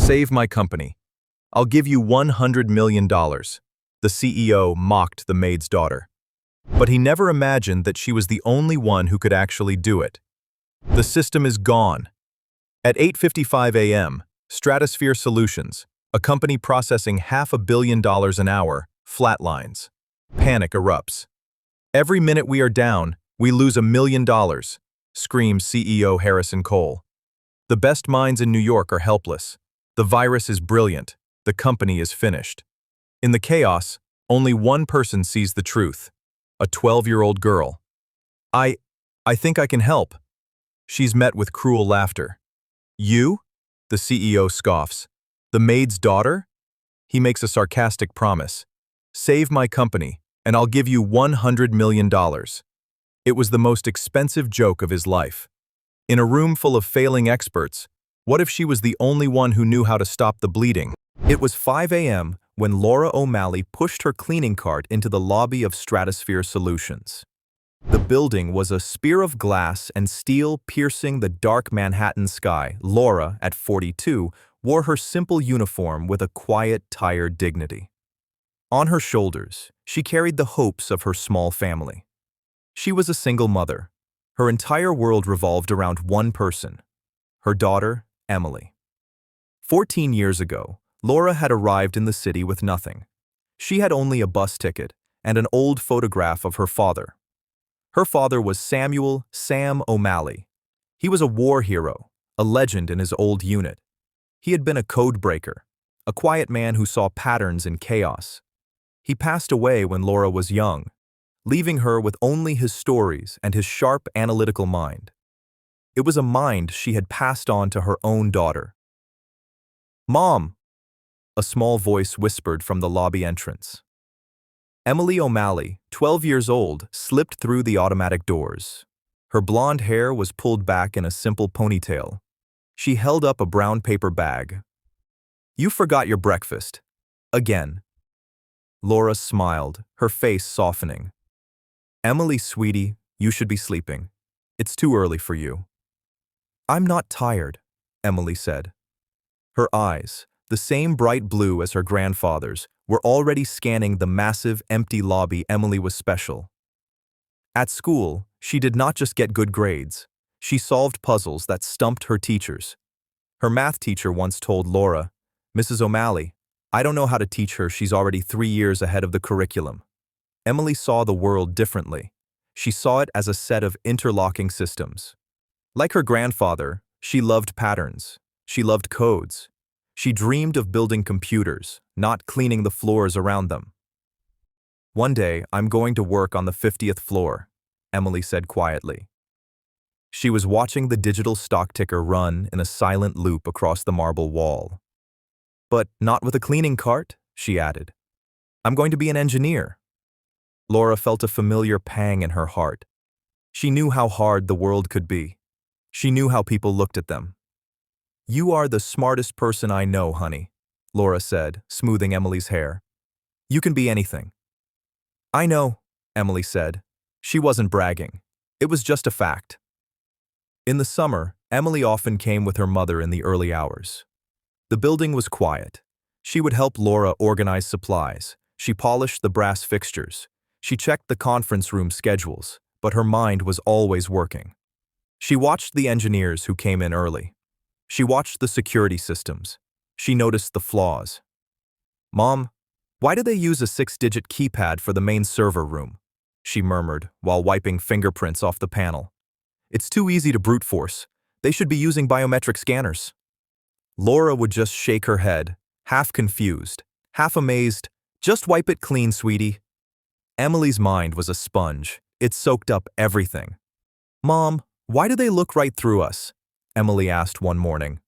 Save my company. I'll give you $100 million. The CEO mocked the maid's daughter. But he never imagined that she was the only one who could actually do it. The system is gone. At 8:55 a.m., Stratosphere Solutions, a company processing $500 million an hour, flatlines. Panic erupts. Every minute we are down, we lose $1 million, screams CEO Harrison Cole. The best minds in New York are helpless. The virus is brilliant. The company is finished. In the chaos, only one person sees the truth. A 12-year-old girl. I think I can help. She's met with cruel laughter. You? The CEO scoffs. The maid's daughter? He makes a sarcastic promise. Save my company, and I'll give you $100 million. It was the most expensive joke of his life. In a room full of failing experts, what if she was the only one who knew how to stop the bleeding? It was 5 a.m. when Laura O'Malley pushed her cleaning cart into the lobby of Stratosphere Solutions. The building was a spear of glass and steel piercing the dark Manhattan sky. Laura, at 42, wore her simple uniform with a quiet, tired dignity. On her shoulders, she carried the hopes of her small family. She was a single mother. Her entire world revolved around one person, her daughter, Emily. 14 years ago, Laura had arrived in the city with nothing. She had only a bus ticket and an old photograph of her father. Her father was Sam O'Malley. He was a war hero, a legend in his old unit. He had been a code breaker, a quiet man who saw patterns in chaos. He passed away when Laura was young, leaving her with only his stories and his sharp analytical mind. It was a mind she had passed on to her own daughter. "Mom," a small voice whispered from the lobby entrance. Emily O'Malley, 12 years old, slipped through the automatic doors. Her blonde hair was pulled back in a simple ponytail. She held up a brown paper bag. "You forgot your breakfast. Again." Laura smiled, her face softening. "Emily, sweetie, you should be sleeping. It's too early for you." "I'm not tired," Emily said. Her eyes, the same bright blue as her grandfather's, were already scanning the massive, empty lobby. Emily was special. At school, she did not just get good grades. She solved puzzles that stumped her teachers. Her math teacher once told Laura, "Mrs. O'Malley, I don't know how to teach her. She's already 3 years ahead of the curriculum." Emily saw the world differently. She saw it as a set of interlocking systems. Like her grandfather, she loved patterns. She loved codes. She dreamed of building computers, not cleaning the floors around them. "One day, I'm going to work on the 50th floor," Emily said quietly. She was watching the digital stock ticker run in a silent loop across the marble wall. "But not with a cleaning cart," she added. "I'm going to be an engineer." Laura felt a familiar pang in her heart. She knew how hard the world could be. She knew how people looked at them. "You are the smartest person I know, honey," Laura said, smoothing Emily's hair. "You can be anything." "I know," Emily said. She wasn't bragging. It was just a fact. In the summer, Emily often came with her mother in the early hours. The building was quiet. She would help Laura organize supplies. She polished the brass fixtures. She checked the conference room schedules, but her mind was always working. She watched the engineers who came in early. She watched the security systems. She noticed the flaws. "Mom, why do they use a 6-digit keypad for the main server room?" she murmured while wiping fingerprints off the panel. "It's too easy to brute force. They should be using biometric scanners." Laura would just shake her head, half confused, half amazed. "Just wipe it clean, sweetie." Emily's mind was a sponge. It soaked up everything. "Mom, why do they look right through us?" Emily asked one morning.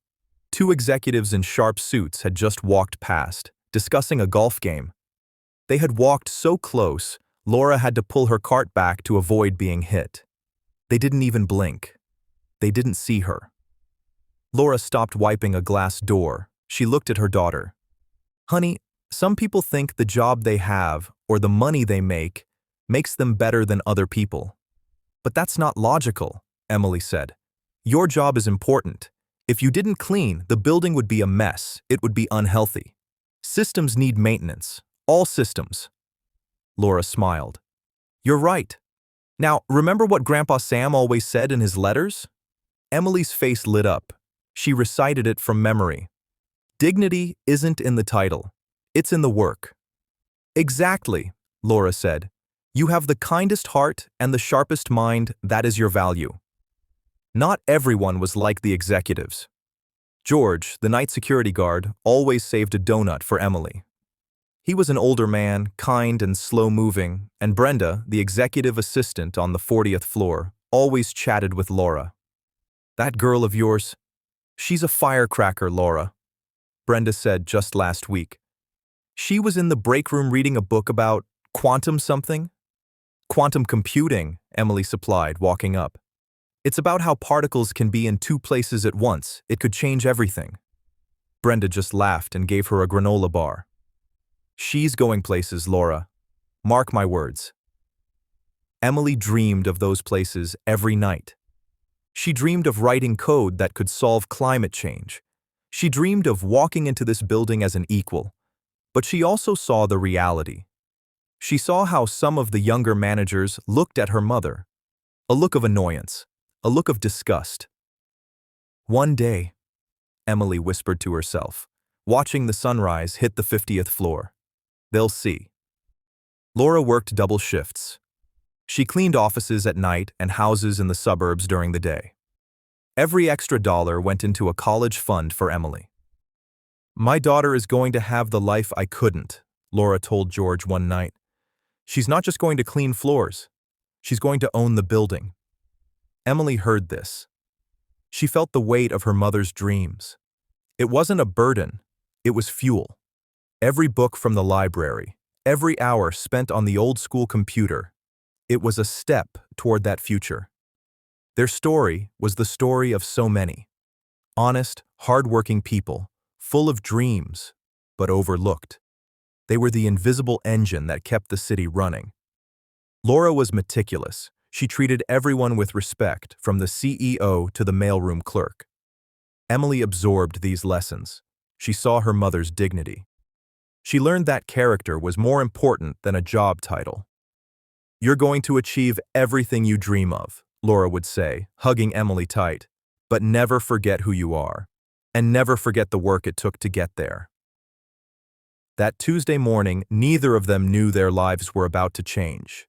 2 executives in sharp suits had just walked past, discussing a golf game. They had walked so close, Laura had to pull her cart back to avoid being hit. They didn't even blink. They didn't see her. Laura stopped wiping a glass door. She looked at her daughter. "Honey, some people think the job they have or the money they make makes them better than other people. But that's not logical," Emily said. "Your job is important. If you didn't clean, the building would be a mess. It would be unhealthy. Systems need maintenance. All systems. Laura smiled. You're right. Now, remember what Grandpa Sam always said in his letters? Emily's face lit up. She recited it from memory. Dignity isn't in the title. It's in the work. Exactly, Laura said. You have the kindest heart and the sharpest mind. That is your value. Not everyone was like the executives. George, the night security guard, always saved a donut for Emily. He was an older man, kind and slow-moving, and Brenda, the executive assistant on the 40th floor, always chatted with Laura. That girl of yours, she's a firecracker, Laura, Brenda said just last week. She was in the break room reading a book about quantum something. Quantum computing, Emily supplied, walking up. It's about how particles can be in two places at once. It could change everything. Brenda just laughed and gave her a granola bar. She's going places, Laura. Mark my words. Emily dreamed of those places every night. She dreamed of writing code that could solve climate change. She dreamed of walking into this building as an equal. But she also saw the reality. She saw how some of the younger managers looked at her mother. A look of annoyance. A look of disgust. One day, Emily whispered to herself, watching the sunrise hit the 50th floor. They'll see. Laura worked double shifts. She cleaned offices at night and houses in the suburbs during the day. Every extra dollar went into a college fund for Emily. My daughter is going to have the life I couldn't, Laura told George one night. She's not just going to clean floors. She's going to own the building. Emily heard this. She felt the weight of her mother's dreams. It wasn't a burden, it was fuel. Every book from the library, every hour spent on the old-school computer, it was a step toward that future. Their story was the story of so many. Honest, hard-working people, full of dreams, but overlooked. They were the invisible engine that kept the city running. Laura was meticulous. She treated everyone with respect, from the CEO to the mailroom clerk. Emily absorbed these lessons. She saw her mother's dignity. She learned that character was more important than a job title. You're going to achieve everything you dream of, Laura would say, hugging Emily tight, but never forget who you are, and never forget the work it took to get there. That Tuesday morning, neither of them knew their lives were about to change.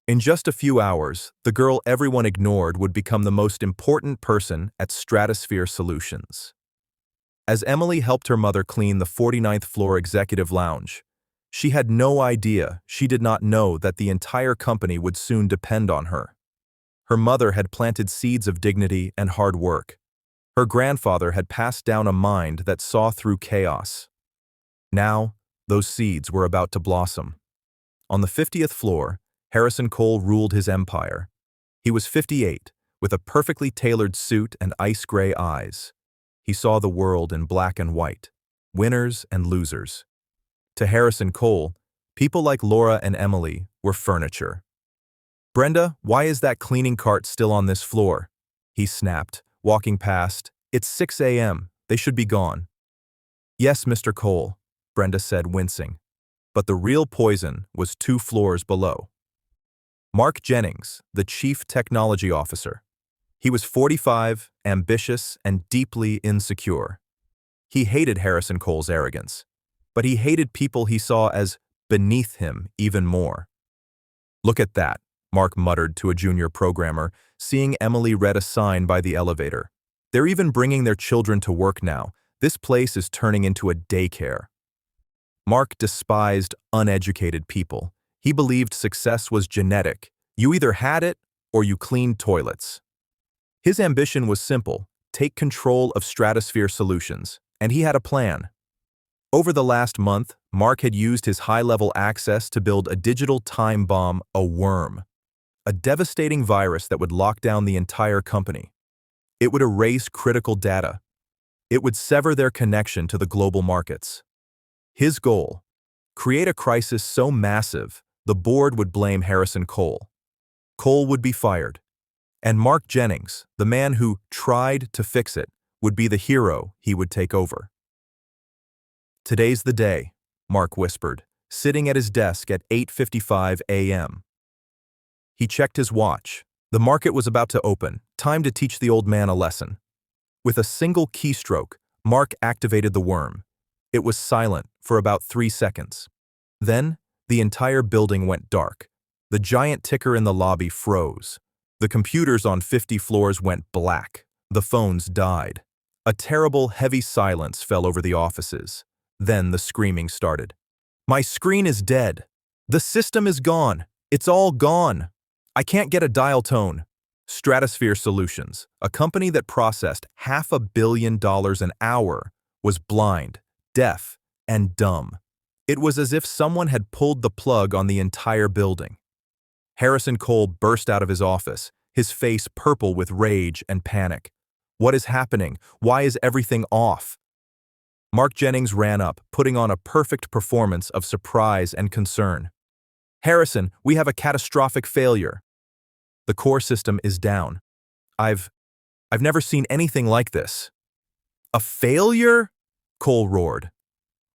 In just a few hours, the girl everyone ignored would become the most important person at Stratosphere Solutions. As Emily helped her mother clean the 49th floor executive lounge, she had no idea, she did not know that the entire company would soon depend on her. Her mother had planted seeds of dignity and hard work. Her grandfather had passed down a mind that saw through chaos. Now, those seeds were about to blossom. On the 50th floor, Harrison Cole ruled his empire. He was 58, with a perfectly tailored suit and ice-gray eyes. He saw the world in black and white, winners and losers. To Harrison Cole, people like Laura and Emily were furniture. Brenda, why is that cleaning cart still on this floor? He snapped, walking past. It's 6 a.m. They should be gone. Yes, Mr. Cole, Brenda said, wincing. But the real poison was 2 floors below. Mark Jennings, the chief technology officer. He was 45, ambitious, and deeply insecure. He hated Harrison Cole's arrogance, but he hated people he saw as beneath him even more. Look at that, Mark muttered to a junior programmer, seeing Emily read a sign by the elevator. They're even bringing their children to work now. This place is turning into a daycare. Mark despised uneducated people. He believed success was genetic. You either had it or you cleaned toilets. His ambition was simple: take control of Stratosphere Solutions, and he had a plan. Over the last month, Mark had used his high-level access to build a digital time bomb, a worm, a devastating virus that would lock down the entire company. It would erase critical data. It would sever their connection to the global markets. His goal: create a crisis so massive, the board would blame Harrison Cole. Cole would be fired. And Mark Jennings, the man who tried to fix it, would be the hero he would take over. "Today's the day," Mark whispered, sitting at his desk at 8:55 a.m. He checked his watch. The market was about to open, time to teach the old man a lesson. With a single keystroke, Mark activated the worm. It was silent for about 3 seconds. Then, the entire building went dark. The giant ticker in the lobby froze. The computers on 50 floors went black. The phones died. A terrible, heavy silence fell over the offices. Then the screaming started. "My screen is dead. The system is gone. It's all gone. I can't get a dial tone." Stratosphere Solutions, a company that processed $500 million an hour, was blind, deaf, and dumb. It was as if someone had pulled the plug on the entire building. Harrison Cole burst out of his office, his face purple with rage and panic. "What is happening? Why is everything off?" Mark Jennings ran up, putting on a perfect performance of surprise and concern. "Harrison, we have a catastrophic failure. The core system is down. I've never seen anything like this." "A failure?" Cole roared.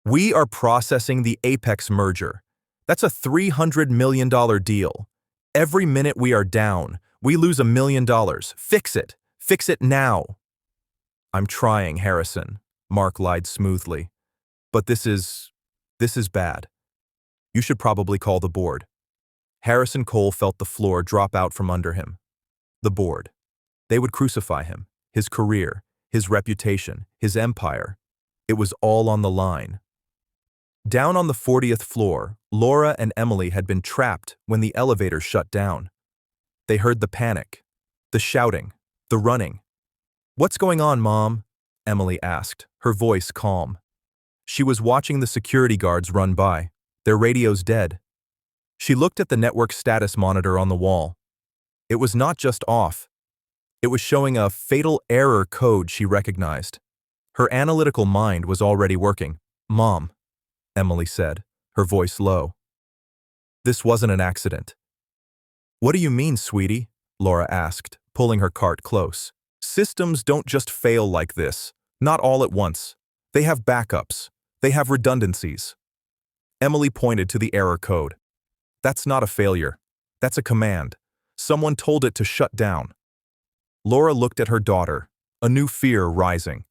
"We are processing the Apex merger. That's a $300 million deal. Every minute we are down, we lose $1 million. Fix it. Fix it now." "I'm trying, Harrison," Mark lied smoothly. "But this is bad. You should probably call the board." Harrison Cole felt the floor drop out from under him. The board. They would crucify him, his career, his reputation, his empire. It was all on the line. Down on the 40th floor, Laura and Emily had been trapped when the elevator shut down. They heard the panic, the shouting, the running. "What's going on, Mom?" Emily asked, her voice calm. She was watching the security guards run by, their radios dead. She looked at the network status monitor on the wall. It was not just off. It was showing a fatal error code she recognized. Her analytical mind was already working. "Mom," Emily said, her voice low. "This wasn't an accident." "What do you mean, sweetie?" Laura asked, pulling her cart close. "Systems don't just fail like this, not all at once. They have backups. They have redundancies." Emily pointed to the error code. "That's not a failure. That's a command. Someone told it to shut down." Laura looked at her daughter, a new fear rising.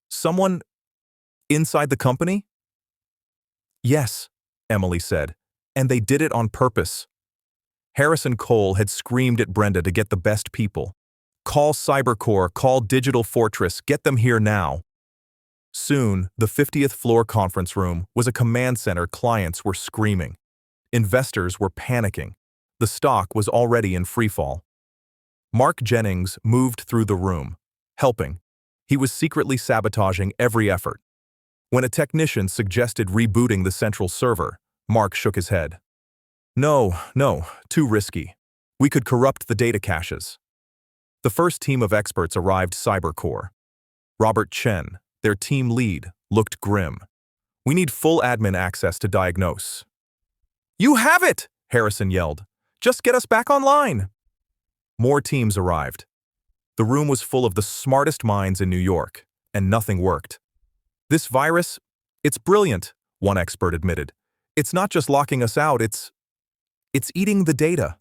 "Someone inside the company?" "Yes," Emily said, "and they did it on purpose." Harrison Cole had screamed at Brenda to get the best people. "Call Cybercore, call Digital Fortress, get them here now." Soon, the 50th floor conference room was a command center. Clients were screaming. Investors were panicking. The stock was already in freefall. Mark Jennings moved through the room, helping. He was secretly sabotaging every effort. When a technician suggested rebooting the central server, Mark shook his head. No, too risky. We could corrupt the data caches." The first team of experts arrived. Cybercore. Robert Chen, their team lead, looked grim. "We need full admin access to diagnose." "You have it!" Harrison yelled. "Just get us back online." More teams arrived. The room was full of the smartest minds in New York, and nothing worked. "This virus, it's brilliant," one expert admitted. "It's not just locking us out, it's eating the data.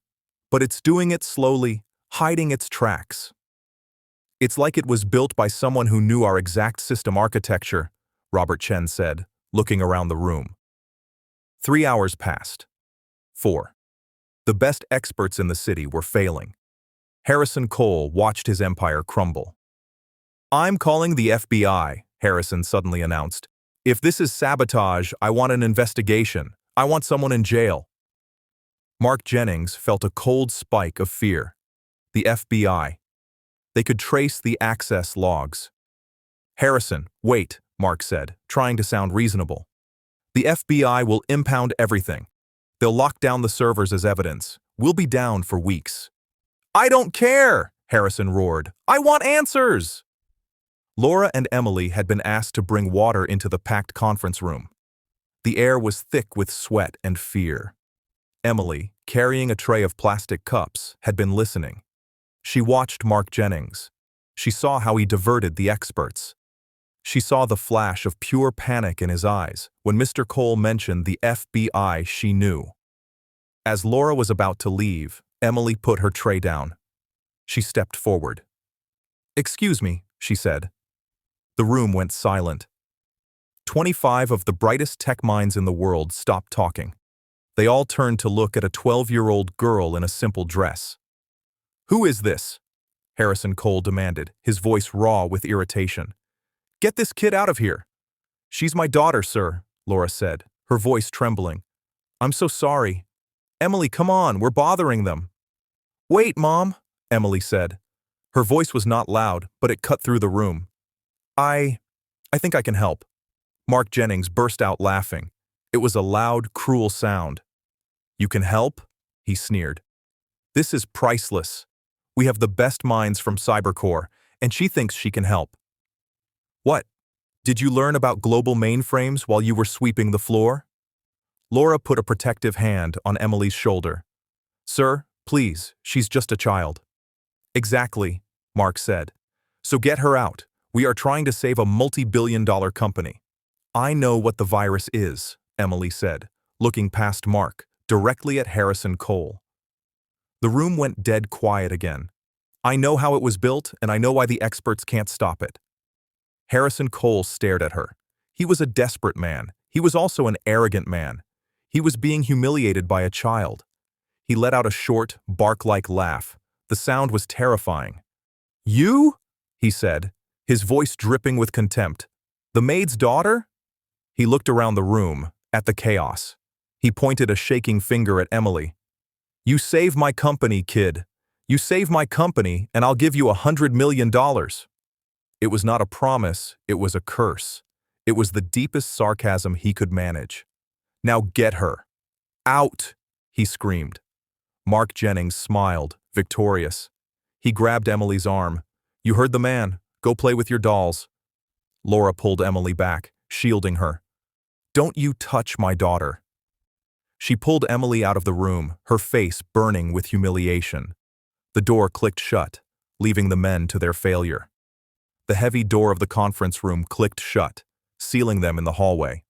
But it's doing it slowly, hiding its tracks. It's like it was built by someone who knew our exact system architecture," Robert Chen said, looking around the room. 3 hours passed. 4. The best experts in the city were failing. Harrison Cole watched his empire crumble. "I'm calling the FBI," Harrison suddenly announced. "If this is sabotage, I want an investigation. I want someone in jail." Mark Jennings felt a cold spike of fear. The FBI. They could trace the access logs. "Harrison, wait," Mark said, trying to sound reasonable. "The FBI will impound everything. They'll lock down the servers as evidence. We'll be down for weeks." "I don't care," Harrison roared. "I want answers." Laura and Emily had been asked to bring water into the packed conference room. The air was thick with sweat and fear. Emily, carrying a tray of plastic cups, had been listening. She watched Mark Jennings. She saw how he diverted the experts. She saw the flash of pure panic in his eyes when Mr. Cole mentioned the FBI she knew. As Laura was about to leave, Emily put her tray down. She stepped forward. "Excuse me," she said. The room went silent. 25 of the brightest tech minds in the world stopped talking. They all turned to look at a 12-year-old girl in a simple dress. "Who is this?" Harrison Cole demanded, his voice raw with irritation. "Get this kid out of here." "She's my daughter, sir," Laura said, her voice trembling. "I'm so sorry. Emily, come on, we're bothering them." "Wait, Mom," Emily said. Her voice was not loud, but it cut through the room. I think I can help." Mark Jennings burst out laughing. It was a loud, cruel sound. "You can help?" he sneered. "This is priceless. We have the best minds from Cybercore, and she thinks she can help." "What? Did you learn about global mainframes while you were sweeping the floor?" Laura put a protective hand on Emily's shoulder. "Sir, please, she's just a child." "Exactly," Mark said. "So get her out. We are trying to save a multi-billion-dollar company." "I know what the virus is," Emily said, looking past Mark, directly at Harrison Cole. The room went dead quiet again. "I know how it was built, and I know why the experts can't stop it." Harrison Cole stared at her. He was a desperate man. He was also an arrogant man. He was being humiliated by a child. He let out a short, bark-like laugh. The sound was terrifying. "You?" he said, his voice dripping with contempt. "The maid's daughter?" He looked around the room, at the chaos. He pointed a shaking finger at Emily. "You save my company, kid. You save my company, and I'll give you $100 million. It was not a promise, it was a curse. It was the deepest sarcasm he could manage. "Now get her. Out!" he screamed. Mark Jennings smiled, victorious. He grabbed Emily's arm. "You heard the man. Go play with your dolls." Laura pulled Emily back, shielding her. "Don't you touch my daughter." She pulled Emily out of the room, her face burning with humiliation. The door clicked shut, leaving the men to their failure. The heavy door of the conference room clicked shut, sealing them in the hallway.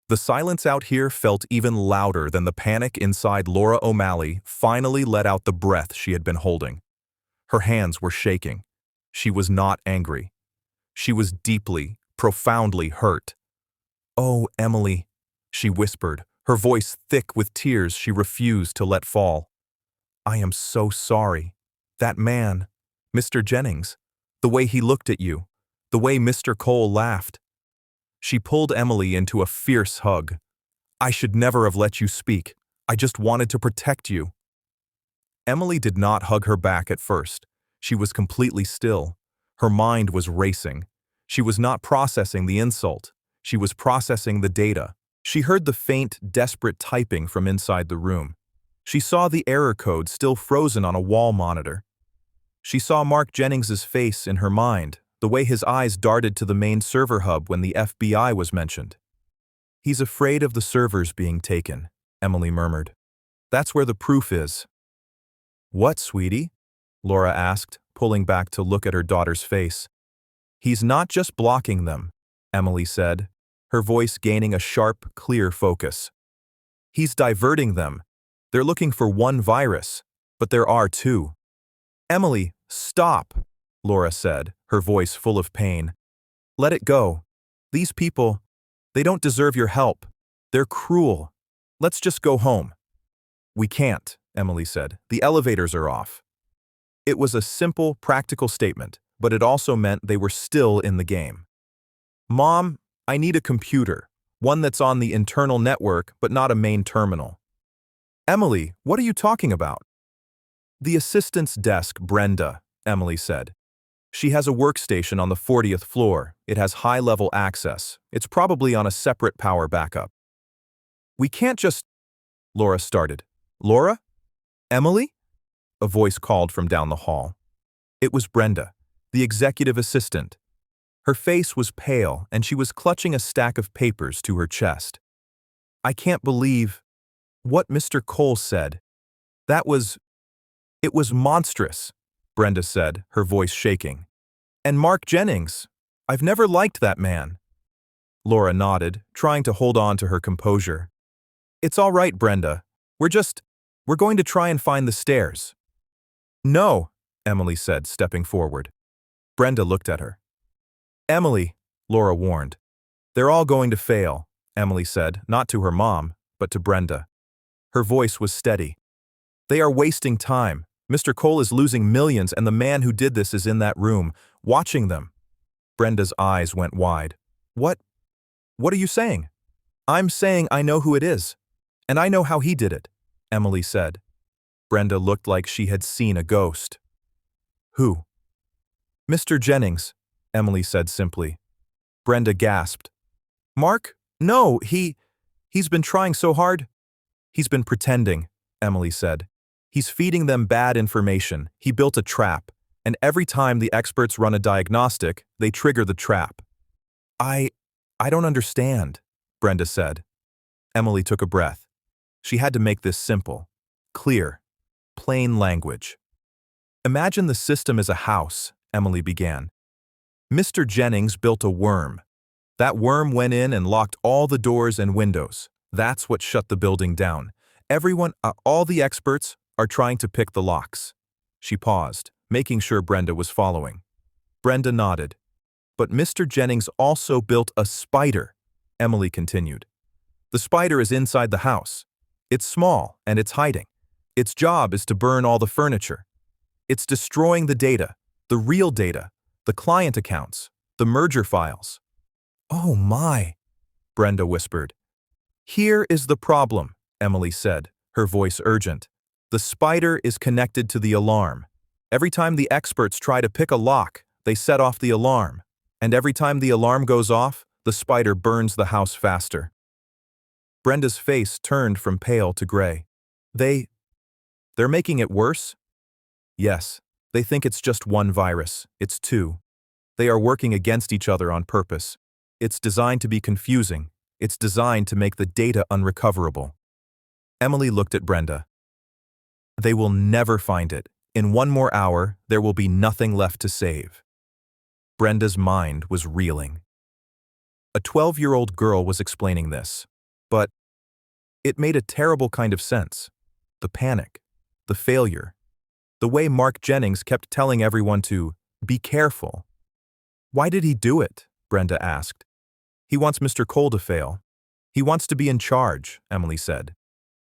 The silence out here felt even louder than the panic inside Laura O'Malley finally let out the breath she had been holding. Her hands were shaking. She was not angry. She was deeply, profoundly hurt. "Oh, Emily," she whispered, her voice thick with tears she refused to let fall. "I am so sorry. That man, Mr. Jennings, the way he looked at you, the way Mr. Cole laughed." She pulled Emily into a fierce hug. "I should never have let you speak. I just wanted to protect you." Emily did not hug her back at first. She was completely still. Her mind was racing. She was not processing the insult. She was processing the data. She heard the faint, desperate typing from inside the room. She saw the error code still frozen on a wall monitor. She saw Mark Jennings's face in her mind, the way his eyes darted to the main server hub when the FBI was mentioned. "He's afraid of the servers being taken," Emily murmured. "That's where the proof is." "What, sweetie?" Laura asked, pulling back to look at her daughter's face. "He's not just blocking them," Emily said, her voice gaining a sharp, clear focus. "He's diverting them. They're looking for one virus, but there are two." "Emily, stop," Laura said, her voice full of pain. "Let it go. These people, they don't deserve your help. They're cruel. Let's just go home." "We can't," Emily said. "The elevators are off." It was a simple, practical statement, but it also meant they were still in the game. "Mom, I need a computer, one that's on the internal network but not a main terminal." "Emily, what are you talking about?" "The assistant's desk, Brenda," Emily said. "She has a workstation on the 40th floor. It has high-level access. It's probably on a separate power backup." "We can't just—" Laura started. "Laura? Emily?" A voice called from down the hall. It was Brenda, the executive assistant. Her face was pale, and she was clutching a stack of papers to her chest. "I can't believe what Mr. Cole said. It was monstrous," Brenda said, her voice shaking. And Mark Jennings. I've never liked that man. Laura nodded, trying to hold on to her composure. It's all right, Brenda. We're going to try and find the stairs. No, Emily said, stepping forward. Brenda looked at her. Emily, Laura warned. They're all going to fail, Emily said, not to her mom, but to Brenda. Her voice was steady. They are wasting time. Mr. Cole is losing millions and the man who did this is in that room, watching them. Brenda's eyes went wide. What are you saying? I'm saying I know who it is. And I know how he did it, Emily said. Brenda looked like she had seen a ghost. Who? Mr. Jennings, Emily said simply. Brenda gasped. Mark? No, he's been trying so hard. He's been pretending, Emily said. He's feeding them bad information. He built a trap, and every time the experts run a diagnostic, they trigger the trap. I don't understand, Brenda said. Emily took a breath. She had to make this simple, clear, plain language. Imagine the system as a house, Emily began. Mr. Jennings built a worm. That worm went in and locked all the doors and windows. That's what shut the building down. All the experts are trying to pick the locks. She paused, making sure Brenda was following. Brenda nodded. But Mr. Jennings also built a spider, Emily continued. The spider is inside the house. It's small and it's hiding. Its job is to burn all the furniture. It's destroying the data, the real data, the client accounts, the merger files. Oh my, Brenda whispered. Here is the problem, Emily said, her voice urgent. The spider is connected to the alarm. Every time the experts try to pick a lock, they set off the alarm. And every time the alarm goes off, the spider burns the house faster. Brenda's face turned from pale to gray. They're making it worse? Yes, they think it's just one virus. It's two. They are working against each other on purpose. It's designed to be confusing. It's designed to make the data unrecoverable. Emily looked at Brenda. They will never find it. In one more hour, there will be nothing left to save. Brenda's mind was reeling. A 12-year-old girl was explaining this, but it made a terrible kind of sense. The panic, the failure, the way Mark Jennings kept telling everyone to be careful. Why did he do it? Brenda asked. He wants Mr. Cole to fail. He wants to be in charge, Emily said.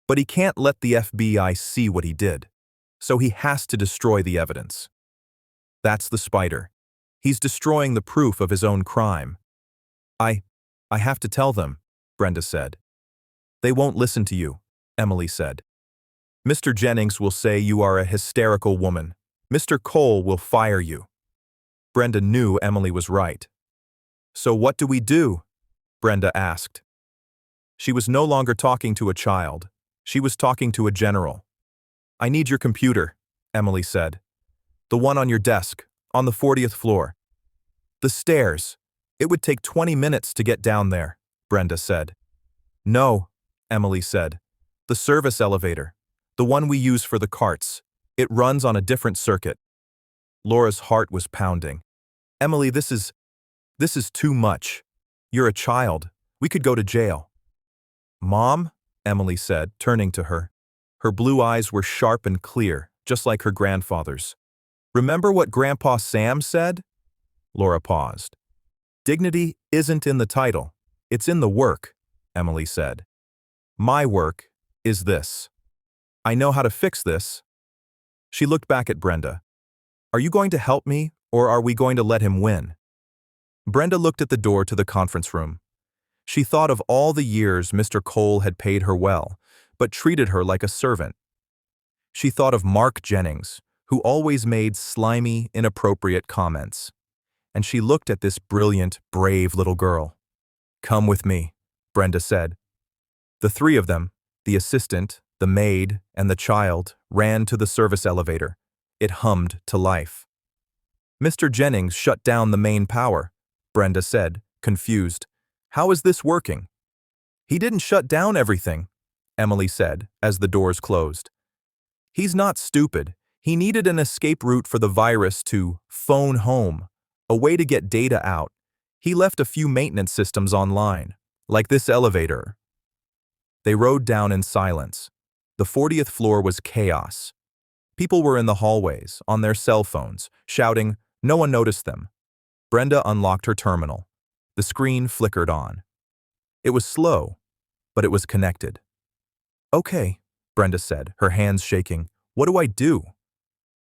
But he can't let the FBI see what he did. So he has to destroy the evidence. That's the spider. He's destroying the proof of his own crime. I have to tell them, Brenda said. They won't listen to you, Emily said. Mr. Jennings will say you are a hysterical woman. Mr. Cole will fire you. Brenda knew Emily was right. So what do we do? Brenda asked. She was no longer talking to a child. She was talking to a general. I need your computer, Emily said. The one on your desk, on the 40th floor. The stairs. It would take 20 minutes to get down there, Brenda said. No, Emily said. The service elevator. The one we use for the carts. It runs on a different circuit. Laura's heart was pounding. Emily, this is too much. You're a child. We could go to jail. Mom, Emily said, turning to her. Her blue eyes were sharp and clear, just like her grandfather's. Remember what Grandpa Sam said? Laura paused. Dignity isn't in the title. It's in the work, Emily said. My work is this. I know how to fix this. She looked back at Brenda. Are you going to help me, or are we going to let him win? Brenda looked at the door to the conference room. She thought of all the years Mr. Cole had paid her well, but treated her like a servant. She thought of Mark Jennings, who always made slimy, inappropriate comments. And she looked at this brilliant, brave little girl. Come with me, Brenda said. The three of them, the assistant, the maid, and the child, ran to the service elevator. It hummed to life. Mr. Jennings shut down the main power, Brenda said, confused. How is this working? He didn't shut down everything, Emily said, as the doors closed. He's not stupid. He needed an escape route for the virus to phone home. A way to get data out. He left a few maintenance systems online, like this elevator. They rode down in silence. The 40th floor was chaos. People were in the hallways, on their cell phones, shouting. No one noticed them. Brenda unlocked her terminal. The screen flickered on. It was slow, but it was connected. Okay, Brenda said, her hands shaking. What do I do?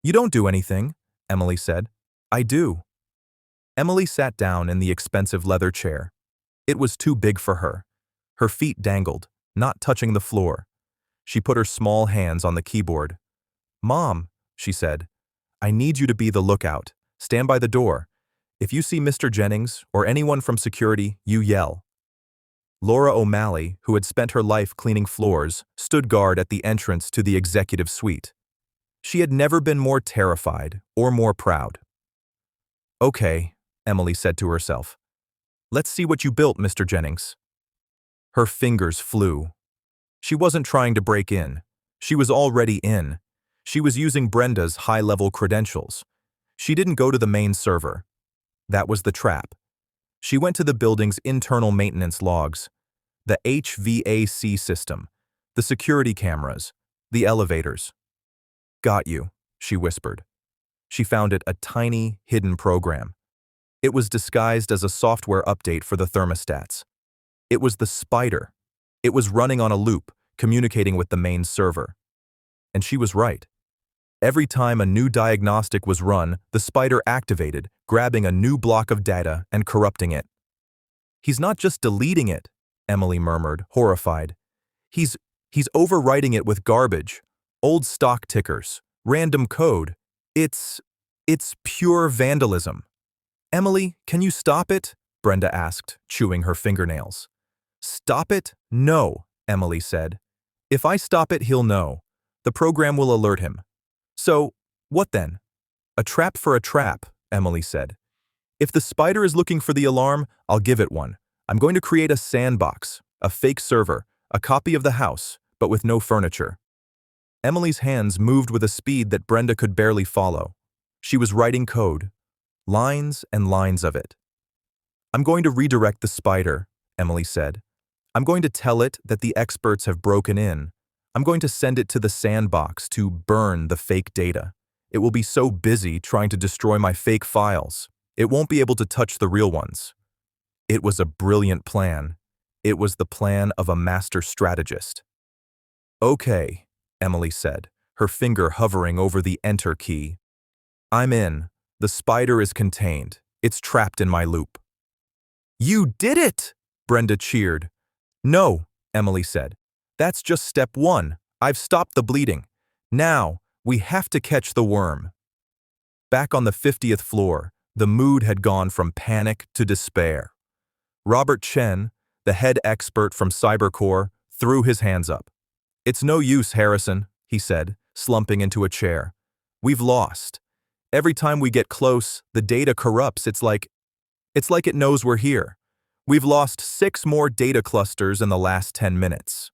You don't do anything, Emily said. I do. Emily sat down in the expensive leather chair. It was too big for her. Her feet dangled, not touching the floor. She put her small hands on the keyboard. Mom, she said, I need you to be the lookout. Stand by the door. If you see Mr. Jennings or anyone from security, you yell. Laura O'Malley, who had spent her life cleaning floors, stood guard at the entrance to the executive suite. She had never been more terrified or more proud. Okay, Emily said to herself. Let's see what you built, Mr. Jennings. Her fingers flew. She wasn't trying to break in. She was already in. She was using Brenda's high-level credentials. She didn't go to the main server. That was the trap. She went to the building's internal maintenance logs, the HVAC system, the security cameras, the elevators. Got you, she whispered. She found it a tiny, hidden program. It was disguised as a software update for the thermostats. It was the spider. It was running on a loop, communicating with the main server. And she was right. Every time a new diagnostic was run, the spider activated, grabbing a new block of data and corrupting it. He's not just deleting it, Emily murmured, horrified. He's overwriting it with garbage, old stock tickers, random code. It's pure vandalism. Emily, can you stop it? Brenda asked, chewing her fingernails. Stop it? No, Emily said. If I stop it, he'll know. The program will alert him. So, what then? A trap for a trap, Emily said. If the spider is looking for the alarm, I'll give it one. I'm going to create a sandbox, a fake server, a copy of the house, but with no furniture. Emily's hands moved with a speed that Brenda could barely follow. She was writing code, lines and lines of it. I'm going to redirect the spider, Emily said. I'm going to tell it that the experts have broken in. I'm going to send it to the sandbox to burn the fake data. It will be so busy trying to destroy my fake files. It won't be able to touch the real ones. It was a brilliant plan. It was the plan of a master strategist. Okay, Emily said, her finger hovering over the enter key. I'm in. The spider is contained. It's trapped in my loop. You did it! Brenda cheered. No, Emily said. That's just step one. I've stopped the bleeding. Now, we have to catch the worm. Back on the 50th floor, the mood had gone from panic to despair. Robert Chen, the head expert from CyberCore, threw his hands up. It's no use, Harrison, he said, slumping into a chair. We've lost. Every time we get close, the data corrupts. It's like it knows we're here. We've lost 6 more data clusters in the last 10 minutes.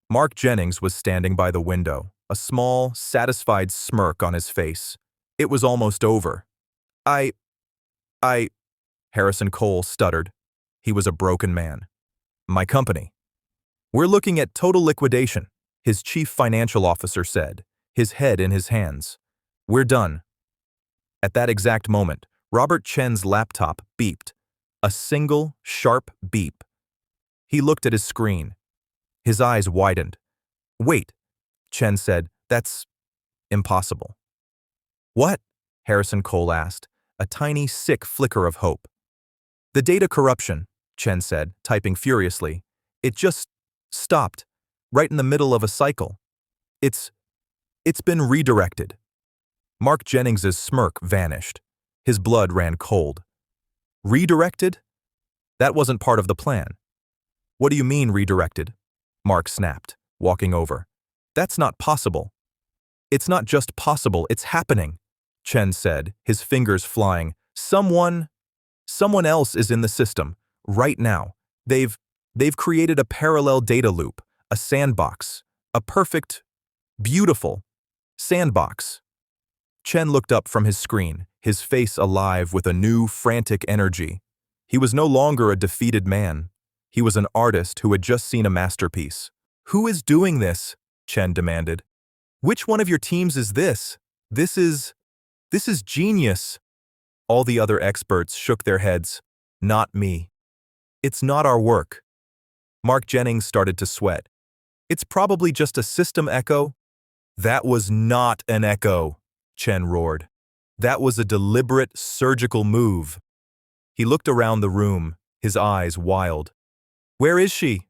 Mark Jennings was standing by the window, a small, satisfied smirk on his face. It was almost over. Harrison Cole stuttered. He was a broken man. My company. We're looking at total liquidation, his chief financial officer said, his head in his hands. We're done. At that exact moment, Robert Chen's laptop beeped. A single, sharp beep. He looked at his screen. His eyes widened. Wait, Chen said, that's impossible. What? Harrison Cole asked, a tiny, sick flicker of hope. The data corruption, Chen said, typing furiously. It just stopped, right in the middle of a cycle. It's been redirected. Mark Jennings's smirk vanished. His blood ran cold. Redirected? That wasn't part of the plan. What do you mean redirected? Mark snapped, walking over. That's not possible. It's not just possible, it's happening, Chen said, his fingers flying. Someone else is in the system, right now. They've created a parallel data loop, a sandbox, a perfect, beautiful sandbox. Chen looked up from his screen, his face alive with a new, frantic energy. He was no longer a defeated man. He was an artist who had just seen a masterpiece. "Who is doing this?" Chen demanded. "Which one of your teams is this? This is genius." All the other experts shook their heads. "Not me. It's not our work." Mark Jennings started to sweat. "It's probably just a system echo." "That was not an echo," Chen roared. "That was a deliberate, surgical move." He looked around the room, his eyes wild. "Where is she?"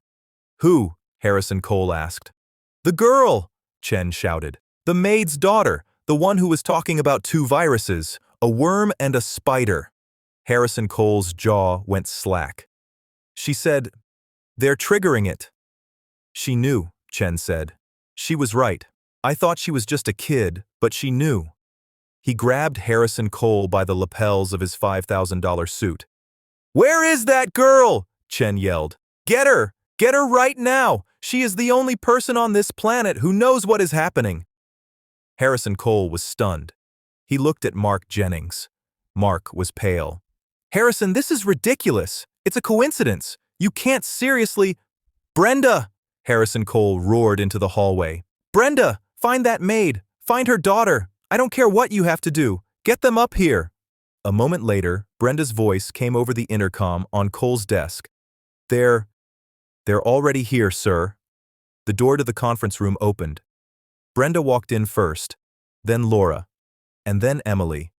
"Who?" Harrison Cole asked. "The girl!" Chen shouted. "The maid's daughter, the one who was talking about two viruses, a worm and a spider." Harrison Cole's jaw went slack. "She said, they're triggering it." "She knew," Chen said. "She was right. I thought she was just a kid, but she knew." He grabbed Harrison Cole by the lapels of his $5,000 suit. "Where is that girl?" Chen yelled. "Get her! Get her right now! She is the only person on this planet who knows what is happening." Harrison Cole was stunned. He looked at Mark Jennings. Mark was pale. "Harrison, this is ridiculous. It's a coincidence. You can't seriously—" "Brenda!" Harrison Cole roared into the hallway. "Brenda, find that maid. Find her daughter. I don't care what you have to do. Get them up here." A moment later, Brenda's voice came over the intercom on Cole's desk. They're already here, sir." The door to the conference room opened. Brenda walked in first, then Laura, and then Emily.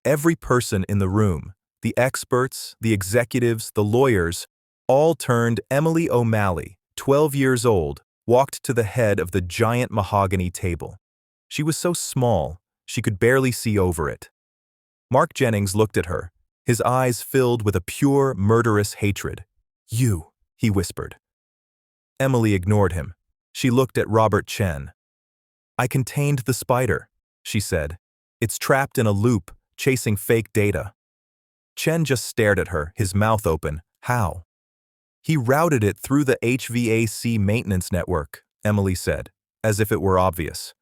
Every person in the room, the experts, the executives, the lawyers, all turned. Emily O'Malley, 12 years old, walked to the head of the giant mahogany table. She was so small, she could barely see over it. Mark Jennings looked at her, his eyes filled with a pure, murderous hatred. "You," he whispered. Emily ignored him. She looked at Robert Chen. "I contained the spider," she said. "It's trapped in a loop, chasing fake data." Chen just stared at her, his mouth open. "How?" "He routed it through the HVAC maintenance network," Emily said, as if it were obvious.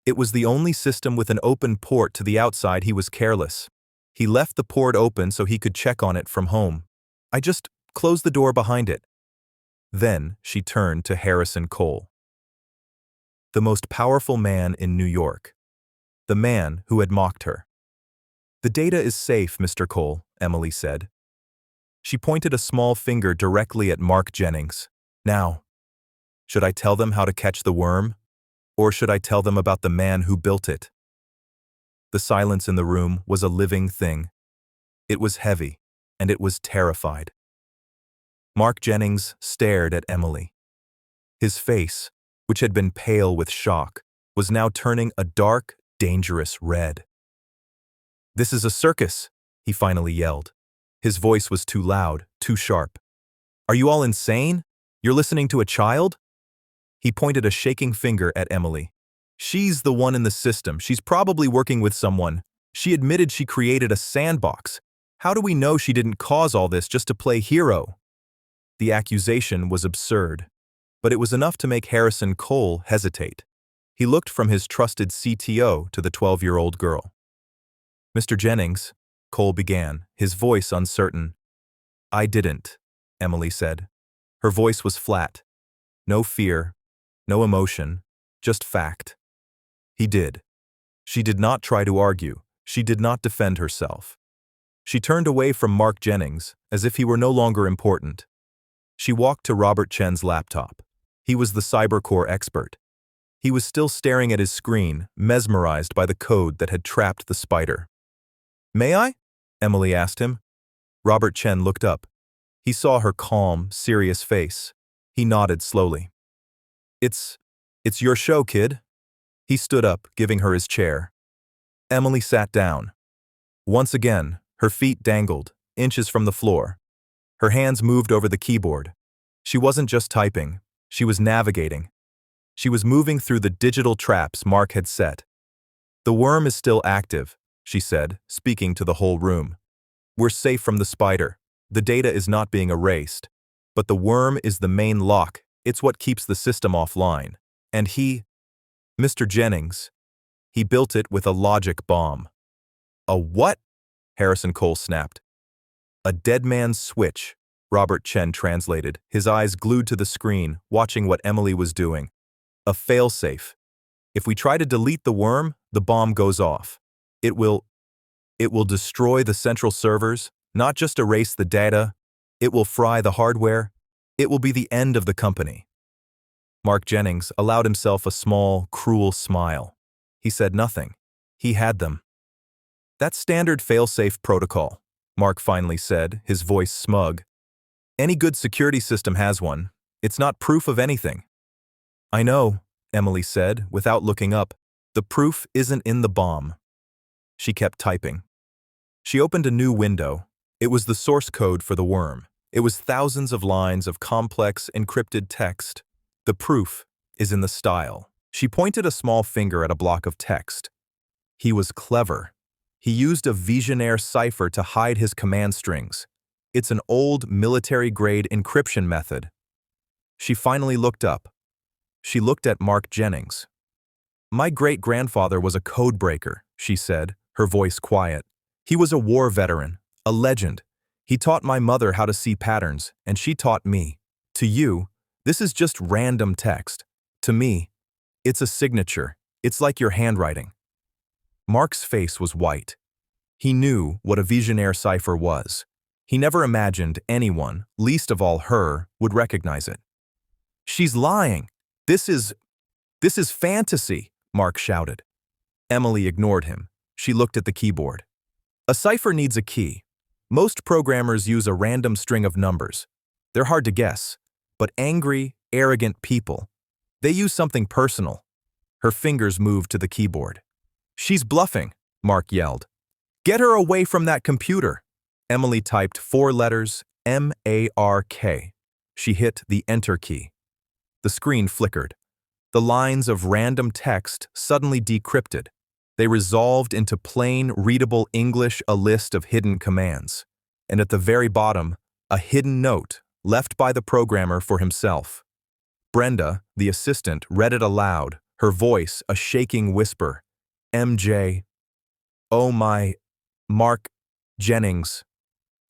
"It was the only system with an open port to the outside. He was careless. He left the port open so he could check on it from home. I just closed the door behind it." Then she turned to Harrison Cole. The most powerful man in New York. The man who had mocked her. "The data is safe, Mr. Cole," Emily said. She pointed a small finger directly at Mark Jennings. "Now, should I tell them how to catch the worm? Or should I tell them about the man who built it?" The silence in the room was a living thing. It was heavy, and it was terrified. Mark Jennings stared at Emily. His face, which had been pale with shock, was now turning a dark, dangerous red. "This is a circus," he finally yelled. His voice was too loud, too sharp. "Are you all insane? You're listening to a child?" He pointed a shaking finger at Emily. "She's the one in the system. She's probably working with someone. She admitted she created a sandbox. How do we know she didn't cause all this just to play hero?" The accusation was absurd, but it was enough to make Harrison Cole hesitate. He looked from his trusted CTO to the 12-year-old girl. "Mr. Jennings," Cole began, his voice uncertain. "I didn't," Emily said. Her voice was flat. No fear, no emotion, just fact. "He did." She did not try to argue. She did not defend herself. She turned away from Mark Jennings, as if he were no longer important. She walked to Robert Chen's laptop. He was the cybercore expert. He was still staring at his screen, mesmerized by the code that had trapped the spider. "May I?" Emily asked him. Robert Chen looked up. He saw her calm, serious face. He nodded slowly. It's your show, kid." He stood up, giving her his chair. Emily sat down. Once again, her feet dangled, inches from the floor. Her hands moved over the keyboard. She wasn't just typing, she was navigating. She was moving through the digital traps Mark had set. "The worm is still active," she said, speaking to the whole room. "We're safe from the spider. The data is not being erased. But the worm is the main lock. It's what keeps the system offline. And Mr. Jennings, He built it with a logic bomb. A what? Harrison Cole snapped. A dead man's switch, Robert Chen translated, his eyes glued to the screen, watching what Emily was doing. A failsafe. If we try to delete the worm, the bomb goes off. It will destroy the central servers, not just erase the data. It will fry the hardware. It will be the end of the company. Mark Jennings allowed himself a small, cruel smile. He said nothing. He had them. That's standard failsafe protocol, Mark finally said, his voice smug. Any good security system has one. It's not proof of anything. I know, Emily said, without looking up. The proof isn't in the bomb. She kept typing. She opened a new window. It was the source code for the worm. It was thousands of lines of complex, encrypted text. The proof is in the style. She pointed a small finger at a block of text. He was clever. He used a Visionaire cipher to hide his command strings. It's an old military-grade encryption method. She finally looked up. She looked at Mark Jennings. My great-grandfather was a codebreaker, she said, her voice quiet. He was a war veteran, a legend. He taught my mother how to see patterns, and she taught me. To you, this is just random text. To me, it's a signature. It's like your handwriting. Mark's face was white. He knew what a Visionaire cipher was. He never imagined anyone, least of all her, would recognize it. She's lying. This is fantasy, Mark shouted. Emily ignored him. She looked at the keyboard. A cipher needs a key. Most programmers use a random string of numbers. They're hard to guess, but angry, arrogant people, they use something personal. Her fingers moved to the keyboard. She's bluffing, Mark yelled. Get her away from that computer. Emily typed 4 letters, M-A-R-K. She hit the Enter key. The screen flickered. The lines of random text suddenly decrypted. They resolved into plain, readable English, a list of hidden commands. And at the very bottom, a hidden note left by the programmer for himself. Brenda, the assistant, read it aloud, her voice a shaking whisper. MJ. Oh my. Mark Jennings.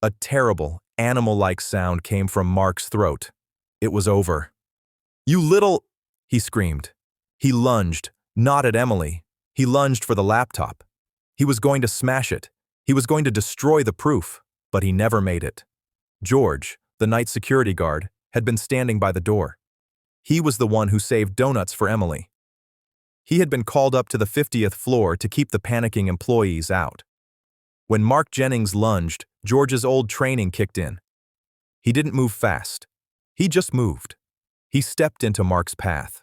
A terrible, animal-like sound came from Mark's throat. It was over. You little... he screamed. He lunged, not at Emily. He lunged for the laptop. He was going to smash it. He was going to destroy the proof, but he never made it. George, the night security guard, had been standing by the door. He was the one who saved donuts for Emily. He had been called up to the 50th floor to keep the panicking employees out. When Mark Jennings lunged, George's old training kicked in. He didn't move fast. He just moved. He stepped into Mark's path.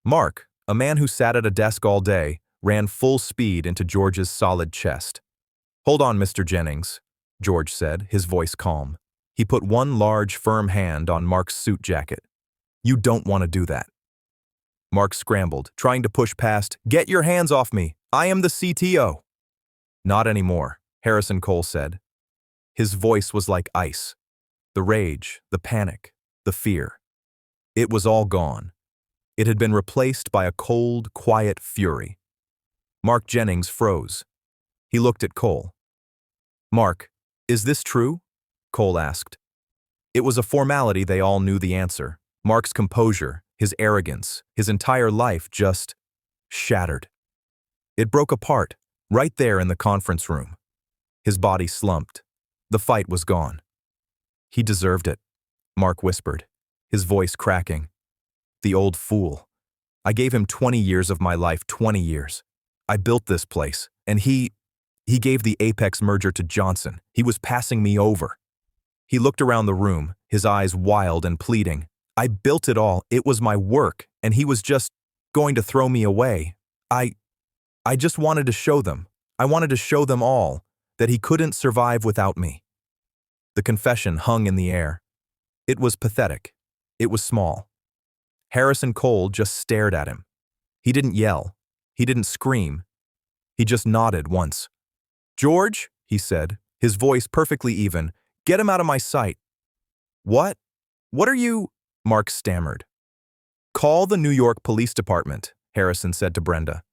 Mark, a man who sat at a desk all day, ran full speed into George's solid chest. Hold on, Mr. Jennings, George said, his voice calm. He put one large, firm hand on Mark's suit jacket. You don't want to do that. Mark scrambled, trying to push past, Get your hands off me! I am the CTO! Not anymore, Harrison Cole said. His voice was like ice. The rage, the panic, the fear. It was all gone. It had been replaced by a cold, quiet fury. Mark Jennings froze. He looked at Cole. Mark, is this true? Cole asked. It was a formality. They all knew the answer. Mark's composure, his arrogance, his entire life just shattered. It broke apart, right there in the conference room. His body slumped. The fight was gone. He deserved it, Mark whispered, his voice cracking. The old fool. I gave him 20 years of my life, 20 years. I built this place, and he gave the Apex merger to Johnson. He was passing me over. He looked around the room, his eyes wild and pleading. I built it all. It was my work, and he was just going to throw me away. I just wanted to show them. I wanted to show them all that he couldn't survive without me. The confession hung in the air. It was pathetic. It was small. Harrison Cole just stared at him. He didn't yell. He didn't scream. He just nodded once. George, he said, his voice perfectly even, get him out of my sight. What? What are you? Mark stammered. Call the New York Police Department, Harrison said to Brenda.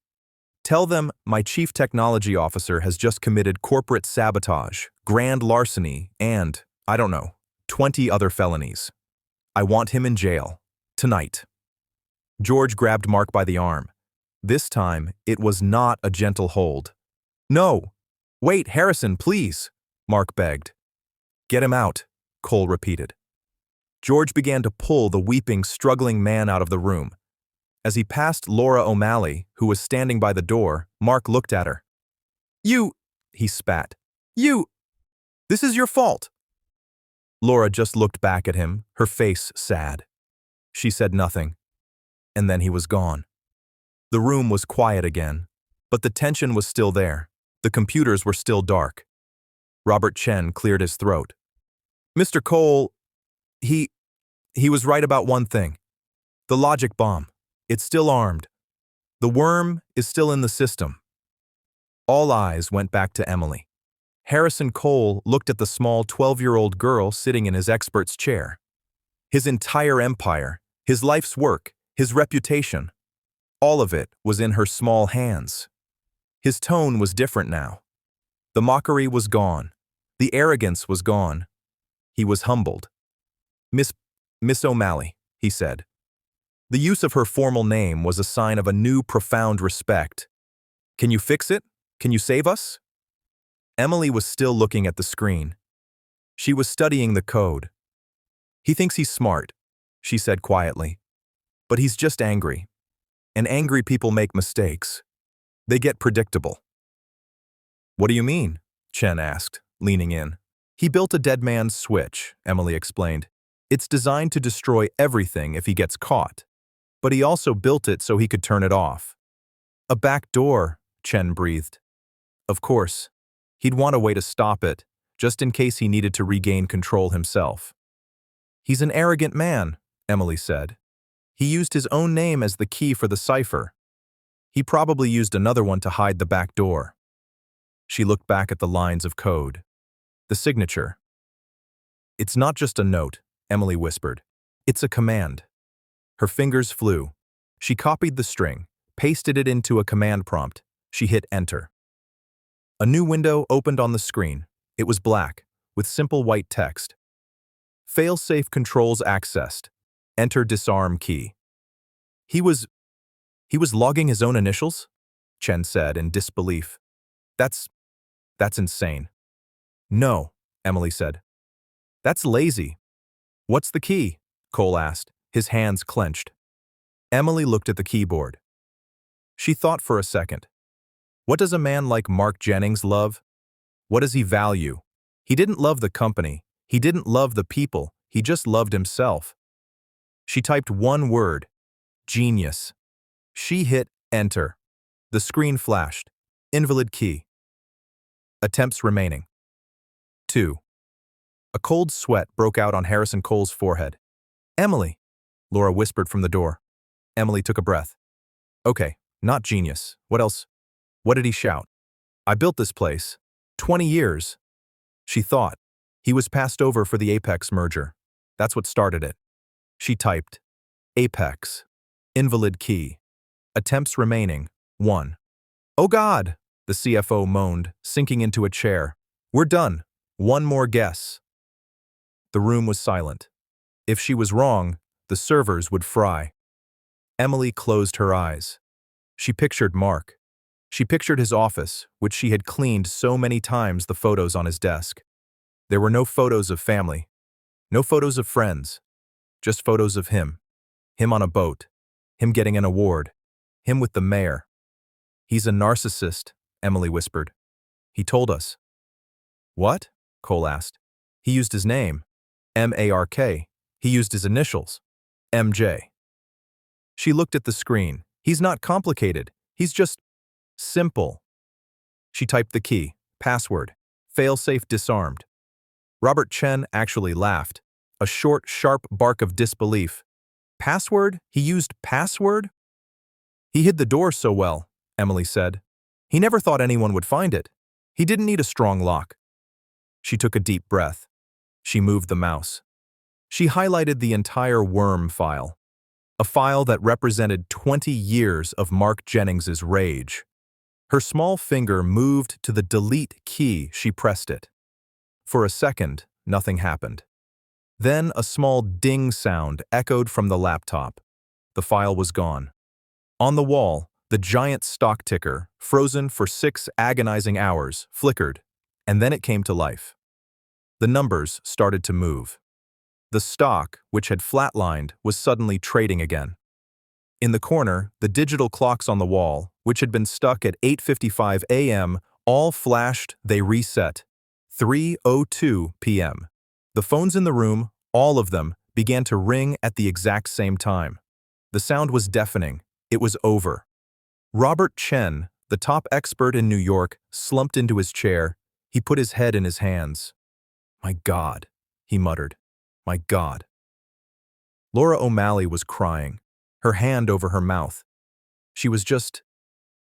Tell them my chief technology officer has just committed corporate sabotage, grand larceny, and, I don't know, 20 other felonies. I want him in jail. Tonight. George grabbed Mark by the arm. This time, it was not a gentle hold. No! Wait, Harrison, please! Mark begged. Get him out, Cole repeated. George began to pull the weeping, struggling man out of the room. As he passed Laura O'Malley, who was standing by the door, Mark looked at her. You, he spat. You! This is your fault! Laura just looked back at him, her face sad. She said nothing. And then he was gone. The room was quiet again, but the tension was still there. The computers were still dark. Robert Chen cleared his throat. Mr. Cole, he was right about one thing. The logic bomb. It's still armed. The worm is still in the system. All eyes went back to Emily. Harrison Cole looked at the small 12-year-old girl sitting in his expert's chair. His entire empire, his life's work, his reputation, all of it was in her small hands. His tone was different now. The mockery was gone. The arrogance was gone. He was humbled. Miss O'Malley, he said. The use of her formal name was a sign of a new profound respect. Can you fix it? Can you save us? Emily was still looking at the screen. She was studying the code. He thinks he's smart, she said quietly. But he's just angry. And angry people make mistakes. They get predictable. What do you mean? Chen asked, leaning in. He built a dead man's switch, Emily explained. It's designed to destroy everything if he gets caught. But he also built it so he could turn it off. A back door, Chen breathed. Of course, he'd want a way to stop it, just in case he needed to regain control himself. He's an arrogant man, Emily said. He used his own name as the key for the cipher. He probably used another one to hide the back door. She looked back at the lines of code. The signature. It's not just a note, Emily whispered. It's a command. Her fingers flew. She copied the string, pasted it into a command prompt. She hit enter. A new window opened on the screen. It was black, with simple white text. Fail-safe controls accessed. Enter disarm key. He was logging his own initials? Chen said in disbelief. That's insane. No, Emily said. That's lazy. What's the key? Cole asked, his hands clenched. Emily looked at the keyboard. She thought for a second. What does a man like Mark Jennings love? What does he value? He didn't love the company. He didn't love the people. He just loved himself. She typed one word. Genius. She hit enter. The screen flashed. Invalid key. Attempts remaining. 2. A cold sweat broke out on Harrison Cole's forehead. Emily, Laura whispered from the door. Emily took a breath. Okay, not genius. What else? What did he shout? I built this place. 20 years. She thought. He was passed over for the Apex merger. That's what started it. She typed. Apex. Invalid key. Attempts remaining. 1. Oh God, the CFO moaned, sinking into a chair. We're done. One more guess. The room was silent. If she was wrong, the servers would fry. Emily closed her eyes. She pictured Mark. She pictured his office, which she had cleaned so many times, the photos on his desk. There were no photos of family. No photos of friends. Just photos of him. Him on a boat. Him getting an award. Him with the mayor. He's a narcissist, Emily whispered. He told us. What? Cole asked. He used his name. M-A-R-K. He used his initials. M-J. She looked at the screen. He's not complicated. He's just simple. She typed the key. Password. Failsafe disarmed. Robert Chen actually laughed. A short, sharp bark of disbelief. Password? He used password? He hid the door so well, Emily said. He never thought anyone would find it. He didn't need a strong lock. She took a deep breath. She moved the mouse. She highlighted the entire worm file. A file that represented 20 years of Mark Jennings's rage. Her small finger moved to the delete key. She pressed it. For a second, nothing happened. Then a small ding sound echoed from the laptop. The file was gone. On the wall, the giant stock ticker, frozen for 6 agonizing hours, flickered, and then it came to life. The numbers started to move. The stock, which had flatlined, was suddenly trading again. In the corner, the digital clocks on the wall, which had been stuck at 8:55 a.m., all flashed. They reset. 3:02 p.m. The phones in the room, all of them, began to ring at the exact same time. The sound was deafening. It was over. Robert Chen, the top expert in New York, slumped into his chair. He put his head in his hands. "My God," he muttered. "My God." Laura O'Malley was crying, her hand over her mouth. She was just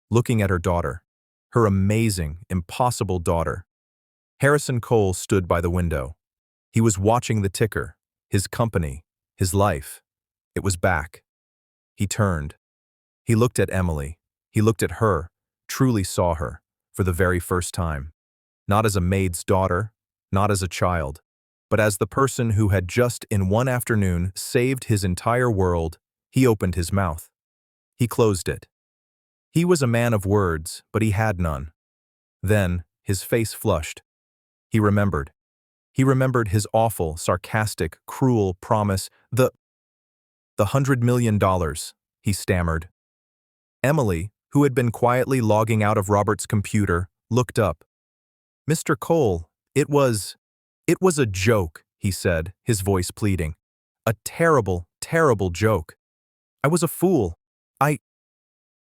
looking at her daughter, her amazing, impossible daughter. Harrison Cole stood by the window. He was watching the ticker, his company, his life. It was back. He turned. He looked at Emily. He looked at her, truly saw her, for the very first time. Not as a maid's daughter, not as a child, but as the person who had just in one afternoon saved his entire world. He opened his mouth. He closed it. He was a man of words, but he had none. Then, his face flushed. He remembered. He remembered his awful, sarcastic, cruel promise, the $100 million, he stammered. Emily, who had been quietly logging out of Robert's computer, looked up. "Mr. Cole, it was a joke," he said, his voice pleading. "A terrible, terrible joke. I was a fool.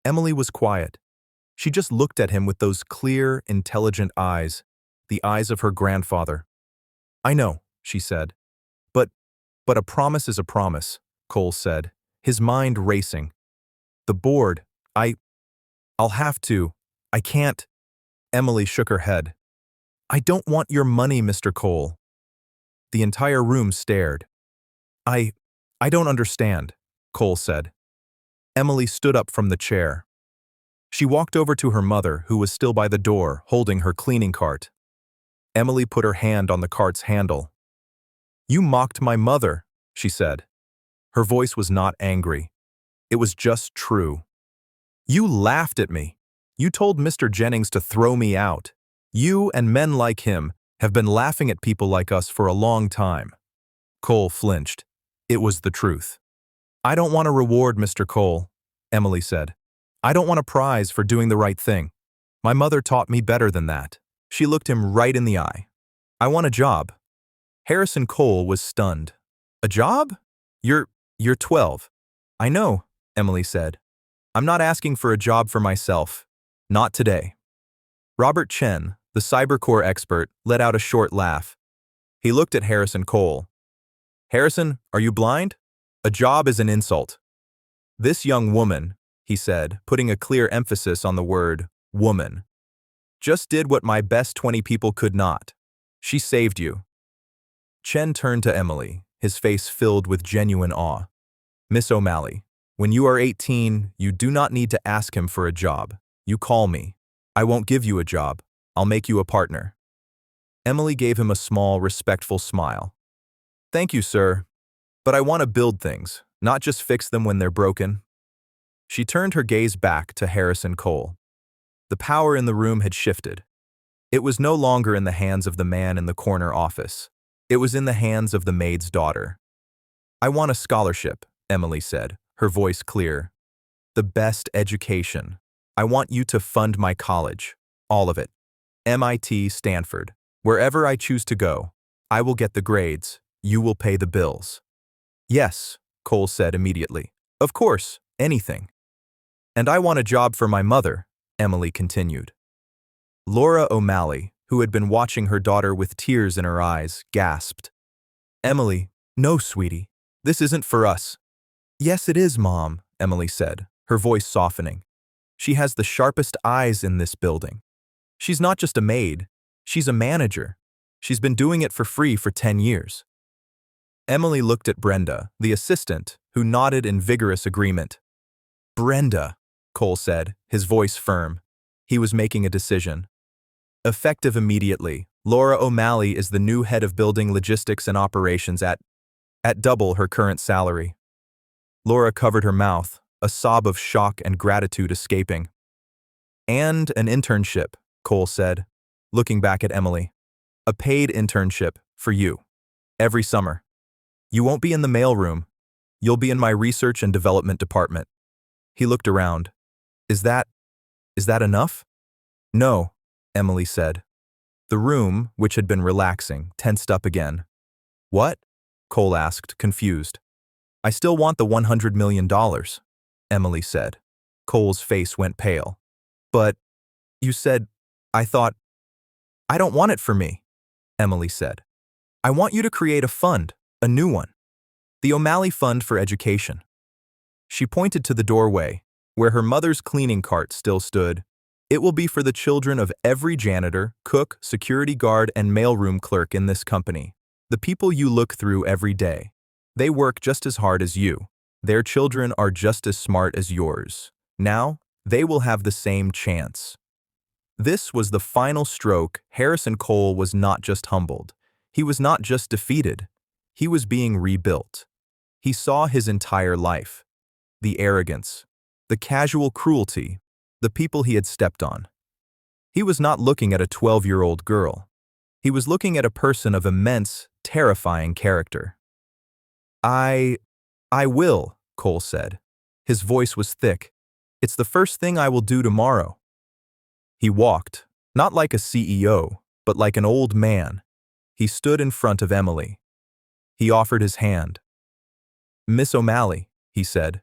Emily was quiet. She just looked at him with those clear, intelligent eyes, the eyes of her grandfather. "I know," she said. But a promise is a promise," Cole said, his mind racing. "The board, I'll have to. I can't." Emily shook her head. "I don't want your money, Mr. Cole." The entire room stared. I don't understand," Cole said. Emily stood up from the chair. She walked over to her mother, who was still by the door, holding her cleaning cart. Emily put her hand on the cart's handle. "You mocked my mother," she said. Her voice was not angry. It was just true. "You laughed at me. You told Mr. Jennings to throw me out. You and men like him have been laughing at people like us for a long time." Cole flinched. It was the truth. "I don't want a reward, Mr. Cole," Emily said. "I don't want a prize for doing the right thing. My mother taught me better than that." She looked him right in the eye. "I want a job." Harrison Cole was stunned. "A job? You're 12. "I know," Emily said. "I'm not asking for a job for myself. Not today." Robert Chen, the cybercore expert, let out a short laugh. He looked at Harrison Cole. "Harrison, are you blind? A job is an insult." "This young woman," he said, putting a clear emphasis on the word woman, "just did what my best 20 people could not. She saved you." Chen turned to Emily, his face filled with genuine awe. "Miss O'Malley, when you are 18, you do not need to ask him for a job. You call me. I won't give you a job. I'll make you a partner." Emily gave him a small, respectful smile. "Thank you, sir. But I want to build things, not just fix them when they're broken." She turned her gaze back to Harrison Cole. The power in the room had shifted. It was no longer in the hands of the man in the corner office. It was in the hands of the maid's daughter. "I want a scholarship," Emily said, her voice clear. "The best education. I want you to fund my college. All of it. MIT, Stanford. Wherever I choose to go. I will get the grades. You will pay the bills." "Yes," Cole said immediately. "Of course, anything." "And I want a job for my mother," Emily continued. Laura O'Malley, who had been watching her daughter with tears in her eyes, gasped. "Emily, no, sweetie. This isn't for us." "Yes, it is, Mom," Emily said, her voice softening. "She has the sharpest eyes in this building. She's not just a maid. She's a manager. She's been doing it for free for 10 years. Emily looked at Brenda, the assistant, who nodded in vigorous agreement. "Brenda," Cole said, his voice firm. He was making a decision. Effective immediately, Laura O'Malley is the new head of building logistics and operations at double her current salary. Laura covered her mouth, a sob of shock and gratitude escaping. And an internship, Cole said, looking back at Emily. A paid internship, for you. Every summer. You won't be in the mailroom. You'll be in my research and development department. He looked around. Is that enough? No, Emily said. The room, which had been relaxing, tensed up again. What? Cole asked, confused. I still want the $100 million, Emily said. Cole's face went pale. But, you said, I don't want it for me, Emily said. I want you to create a fund, a new one. The O'Malley Fund for Education. She pointed to the doorway, where her mother's cleaning cart still stood. It will be for the children of every janitor, cook, security guard, and mailroom clerk in this company. The people you look through every day. They work just as hard as you. Their children are just as smart as yours. Now, they will have the same chance. This was the final stroke. Harrison Cole was not just humbled. He was not just defeated. He was being rebuilt. He saw his entire life. The arrogance, the casual cruelty, the people he had stepped on. He was not looking at a 12-year-old girl. He was looking at a person of immense, terrifying character. I will, Cole said. His voice was thick. It's the first thing I will do tomorrow. He walked, not like a CEO, but like an old man. He stood in front of Emily. He offered his hand. Miss O'Malley, he said,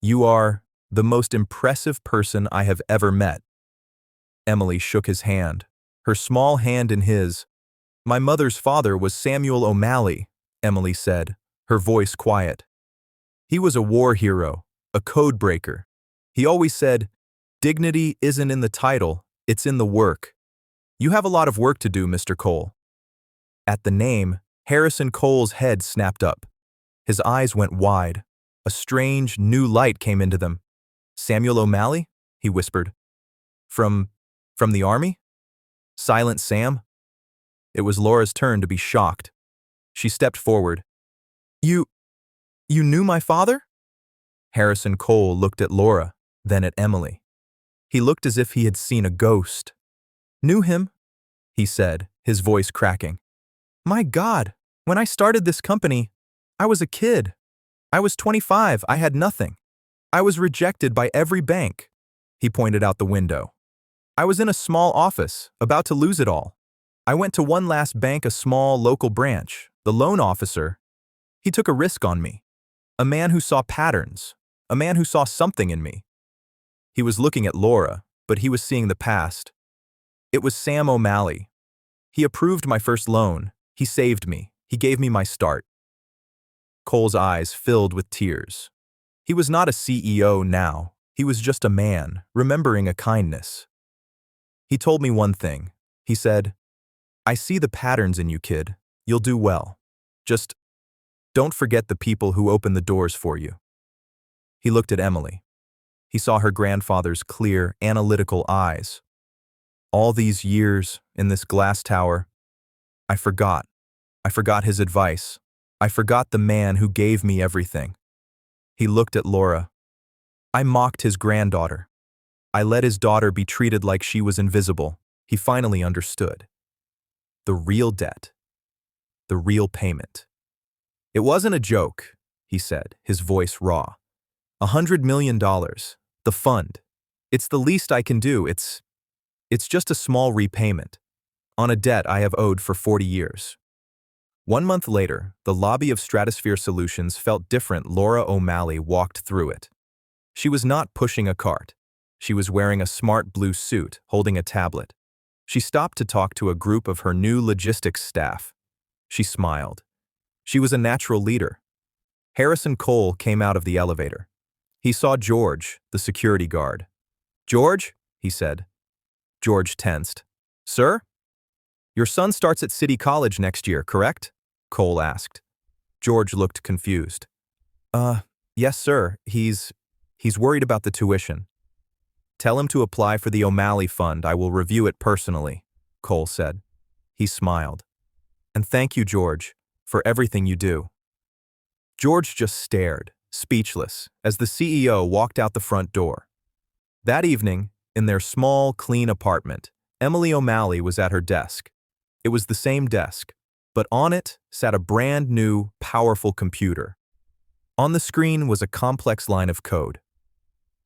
you are the most impressive person I have ever met. Emily shook his hand, her small hand in his. My mother's father was Samuel O'Malley, Emily said, her voice quiet. He was a war hero, a code breaker. He always said, dignity isn't in the title, it's in the work. You have a lot of work to do, Mr. Cole. At the name, Harrison Cole's head snapped up. His eyes went wide. A strange, new light came into them. Samuel O'Malley? He whispered. From the army? Silent Sam? It was Laura's turn to be shocked. She stepped forward. You knew my father? Harrison Cole looked at Laura, then at Emily. He looked as if he had seen a ghost. Knew him, he said, his voice cracking. My God, when I started this company, I was a kid. I was 25, I had nothing. I was rejected by every bank. He pointed out the window. I was in a small office, about to lose it all. I went to one last bank, a small local branch. The loan officer, he took a risk on me. A man who saw patterns, a man who saw something in me. He was looking at Laura, but he was seeing the past. It was Sam O'Malley. He approved my first loan. He saved me. He gave me my start. Cole's eyes filled with tears. He was not a CEO now. He was just a man, remembering a kindness. He told me one thing. He said, I see the patterns in you, kid. You'll do well. Just don't forget the people who open the doors for you. He looked at Emily. He saw her grandfather's clear, analytical eyes. All these years in this glass tower, I forgot. I forgot his advice. I forgot the man who gave me everything. He looked at Laura. I mocked his granddaughter. I let his daughter be treated like she was invisible. He finally understood. The real debt. The real payment. It wasn't a joke, he said, his voice raw. $100 million. The fund. It's the least I can do. It's just a small repayment on a debt I have owed for 40 years. 1 month later, the lobby of Stratosphere Solutions felt different. Laura O'Malley walked through it. She was not pushing a cart. She was wearing a smart blue suit, holding a tablet. She stopped to talk to a group of her new logistics staff. She smiled. She was a natural leader. Harrison Cole came out of the elevator. He saw George, the security guard. George, he said. George tensed. Sir? Your son starts at City College next year, correct? Cole asked. George looked confused. Yes, sir. He's worried about the tuition. Tell him to apply for the O'Malley Fund. I will review it personally, Cole said. He smiled. And thank you, George, for everything you do. George just stared, speechless, as the CEO walked out the front door. That evening, in their small, clean apartment, Emily O'Malley was at her desk. It was the same desk, but on it sat a brand new, powerful computer. On the screen was a complex line of code.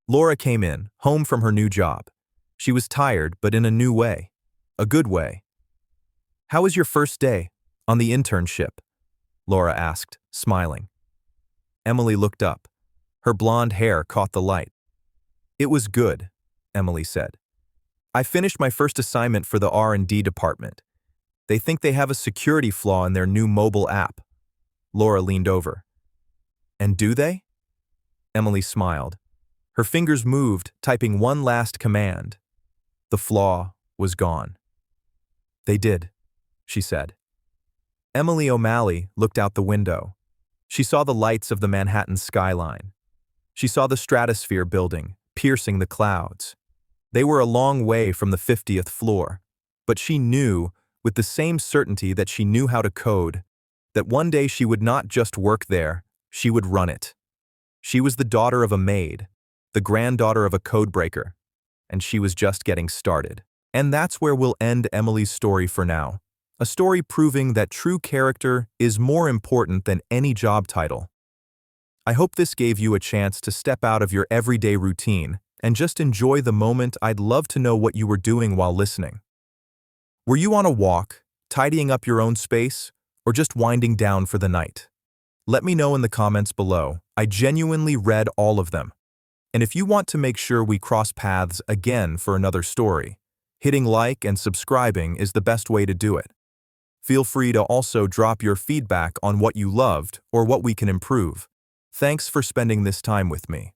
Laura came in, home from her new job. She was tired, but in a new way. A good way. How was your first day on the internship? Laura asked, smiling. Emily looked up. Her blonde hair caught the light. It was good, Emily said. I finished my first assignment for the R&D department. They think they have a security flaw in their new mobile app. Laura leaned over. And do they? Emily smiled. Her fingers moved, typing one last command. The flaw was gone. They did, she said. Emily O'Malley looked out the window. She saw the lights of the Manhattan skyline. She saw the Stratosphere building, piercing the clouds. They were a long way from the 50th floor, but she knew, with the same certainty that she knew how to code, that one day she would not just work there, she would run it. She was the daughter of a maid, the granddaughter of a codebreaker, and she was just getting started. And that's where we'll end Emily's story for now. A story proving that true character is more important than any job title. I hope this gave you a chance to step out of your everyday routine and just enjoy the moment. I'd love to know what you were doing while listening. Were you on a walk, tidying up your own space, or just winding down for the night? Let me know in the comments below. I genuinely read all of them. And if you want to make sure we cross paths again for another story, hitting like and subscribing is the best way to do it. Feel free to also drop your feedback on what you loved or what we can improve. Thanks for spending this time with me.